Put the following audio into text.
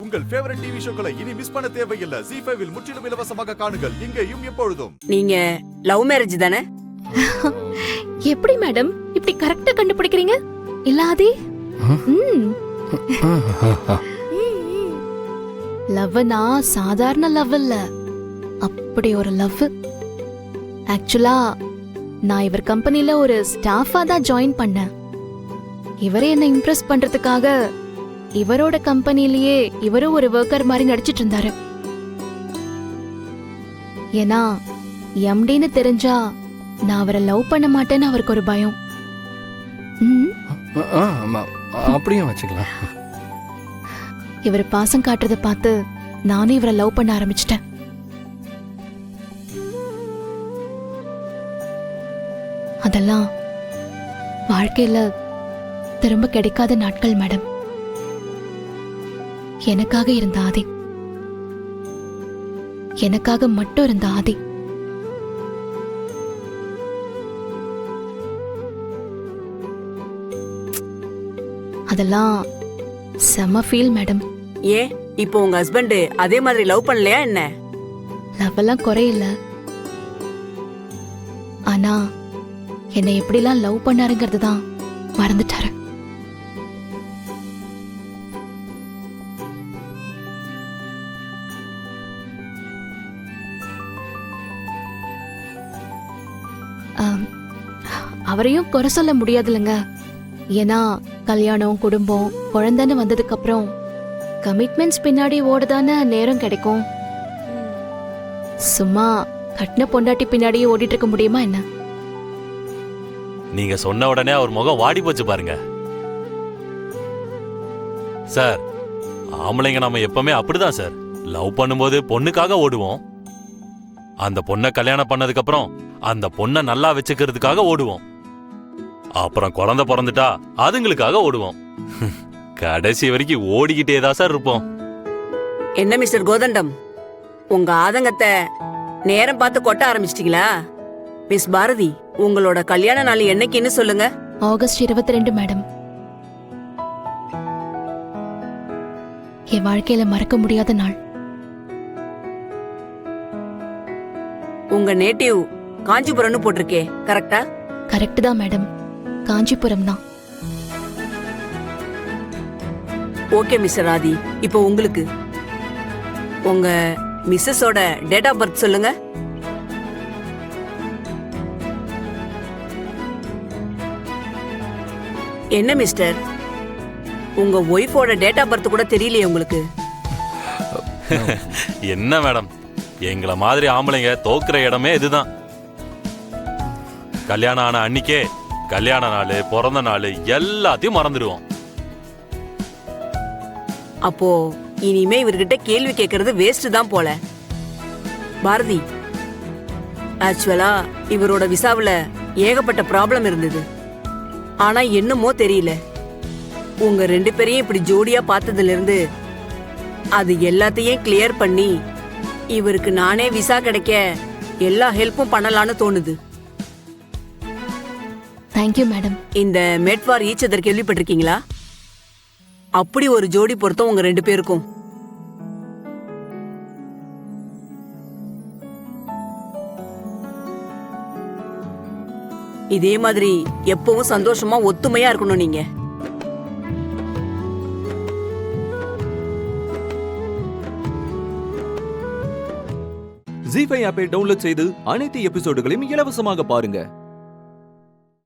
உங்கள் favourite TV ஷோக்களை இனி miss பண்ண தேவையில்லை. ஜீ5 இல் முற்றிலும் இலவசமாக காணுங்கள். இங்கேயும் எப்பொழுதும். நீங்க லவ் மேரேஜ் தானே? எப்படி மேடம் இப்படி கரெக்டா கண்டுபிடிக்கிறீங்க? இல்லாதே லவ்னா சாதாரண லவ் இல்ல, அப்படி ஒரு லவ். ஆக்சுவலா நான் இவர் கம்பெனில ஒரு ஸ்டாஃபா தான் ஜாயின் பண்ணேன். இவரே என்ன இம்ப்ரெஸ் பண்றதுக்காக இவரோட கம்பெனிலேயே இவரும் ஒரு ஒர்க்கர் மாதிரி நடிச்சிட்டு இருந்தாரு. ஏன்னா எம்டின்னு தெரிஞ்சா நான் அவரை லவ் பண்ண மாட்டேன்னு அவருக்கு ஒரு பயம். அப்படியும் வச்சுக்கலாம். இவர் பாசம் காட்டுறத பார்த்து நானும் இவரை லவ் பண்ண ஆரம்பிச்சிட்டேன். அதெல்லாம் வாழ்க்கையில திரும்ப கிடைக்காத நாட்கள் மேடம். எனக்காக இருந்த ஆதி, எனக்காக மட்டும் இருந்த ஆதி. அதெல்லாம் செம ஃபீல் மேடம். ஏன் இப்போ உங்க ஹஸ்பண்ட் அதே மாதிரி லவ் பண்ணலையா என்ன? லவ் எல்லாம் குறையில, ஆனா என்னை எப்படிலாம் லவ் பண்ணாருங்கிறது தான் மறந்துட்டாரு. அவரையும் குறை சொல்ல முடியாதுல்லங்க. ஏன்னா கல்யாணம், குடும்பம், குழந்தைன்னு வந்ததுக்கு அப்புறம் கமிட்மெண்ட்ஸ் பின்னாடி ஓடுதானே நேரம் கிடைக்கும். சும்மா கட்டின பொண்டாட்டி பின்னாடியே ஓடிட்டு இருக்க முடியுமா என்ன? நீங்க சொன்ன உடனே அவர் முகம் வாடி போச்சு பாருங்க. சார், ஆம்பளைங்க நாம எப்பவுமே அப்படிதான் சார். லவ் பண்ணும்போது பொண்ணுக்காக ஓடுவோம். அந்த பொண்ணை கல்யாணம் பண்ணதுக்கு அப்புறம் அந்த பொண்ணை நல்லா வச்சுக்கிறதுக்காக ஓடுவோம். அப்புறம் குழந்தை பிறந்துட்டா அதுங்களுக்காக ஓடுவோம். கடைசி வரைக்கும் ஓடிக்கிட்டே தான் சார் இருப்போம். என்ன மிஸ்டர் கோதண்டம், உங்க ஆதங்கத்தை நேரம் பார்த்து கொட்ட ஆரம்பிச்சிட்டீங்களா? மிஸ் பாரதி, உங்களோட கல்யாண நாள் என்னைக்குன்னு சொல்லுங்க. August 22 madam. என் வாழ்க்கையில மறக்க முடியாத நாள். உங்க நேட்டிவ் காஞ்சிபுரம்னு போட்டிருக்கே, கரெக்டா? கரெக்ட் தான் மேடம், காஞ்சிபுரம் தான். ஓகே மிஸ்டர் ஆதி, இப்போ உங்களுக்கு உங்க மிஸ்ஸஸோட டேட் ஆஃப் பர்த் சொல்லுங்க. என்ன மிஸ்டர், உங்க ஒய்ஃபோட டேட் ஆஃப் பர்த் கூட தெரியலையே உங்களுக்கு? என்ன மேடம், எங்களை மாதிரி ஆம்பளைங்க தோக்குற இடமே இதுதான். கல்யாணம் ஆன அன்னிக்கே கல்யாண நாள், பிறந்த நாள் எல்லாத்தையும் மறந்துடுவோம். அப்போ இனிமே இவர்கிட்ட கேள்வி கேட்கறது வேஸ்ட் தான் போல. பாரதி, ஆக்சுவலா இவரோட விசாவுல ஏகப்பட்ட ப்ராப்ளம் இருந்தது. ஆனா என்னமோ தெரியல, உங்க 2 பேரையும் இப்படி ஜோடியா பார்த்ததுல இருந்து அது எல்லாத்தையும் கிளியர் பண்ணி இவருக்கு நானே விசா கிடைக்க எல்லா ஹெல்ப்பும் பண்ணலான்னு தோணுது. Thank you madam. இந்த மேட் ஃபார் ஈச் அதர் கேள்விப்பட்டிருக்கீங்களா? அப்படி ஒரு ஜோடி பொருத்தம் உங்க 2 பேருக்கும். இதே மாதிரி எப்பவும் சந்தோஷமா ஒத்துமையா இருக்கணும் நீங்க. ஜீ5 ஆப்பை டவுன்லோட் செய்து அனைத்து எபிசோடுகளையும் இலவசமாக பாருங்க.